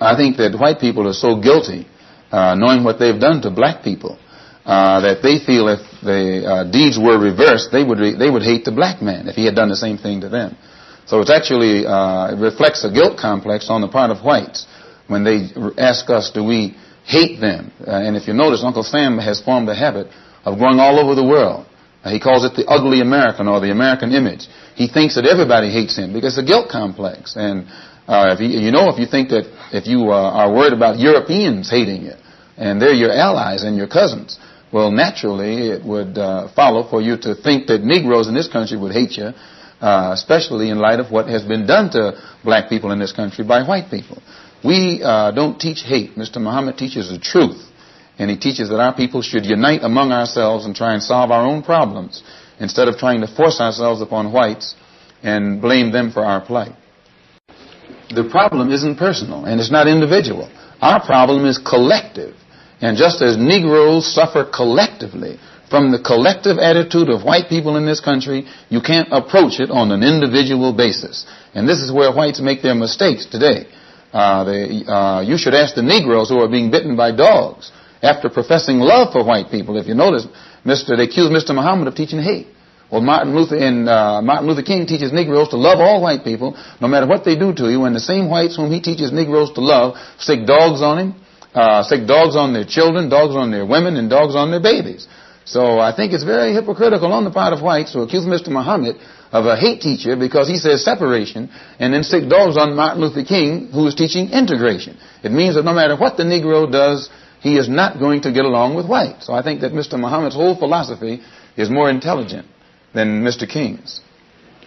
I think that white people are so guilty, knowing what they've done to black people, that they feel if the deeds were reversed, they would hate the black man if he had done the same thing to them. So it's actually, it reflects a guilt complex on the part of whites when they ask us, do we hate them? And if you notice, Uncle Sam has formed a habit of going all over the world. He calls it the ugly American or the American image. He thinks that everybody hates him because it's a guilt complex. And if you think that if you are worried about Europeans hating you and they're your allies and your cousins, well, naturally it would follow for you to think that Negroes in this country would hate you, especially in light of what has been done to black people in this country by white people. We don't teach hate. Mr. Muhammad teaches the truth. And he teaches that our people should unite among ourselves and try and solve our own problems instead of trying to force ourselves upon whites and blame them for our plight. The problem isn't personal and it's not individual. Our problem is collective. And just as Negroes suffer collectively from the collective attitude of white people in this country, you can't approach it on an individual basis. And this is where whites make their mistakes today. You should ask the Negroes who are being bitten by dogs after professing love for white people. If you notice, they accuse Mr. Muhammad of teaching hate. Well, Martin Luther King teaches Negroes to love all white people, no matter what they do to you. And the same whites whom he teaches Negroes to love stick dogs on him, stick dogs on their children, dogs on their women, and dogs on their babies. So I think it's very hypocritical on the part of whites to accuse Mr. Muhammad of a hate teacher because he says separation and then stick dogs on Martin Luther King, who is teaching integration. It means that no matter what the Negro does, he is not going to get along with white. So I think that Mr. Muhammad's whole philosophy is more intelligent than Mr. King's.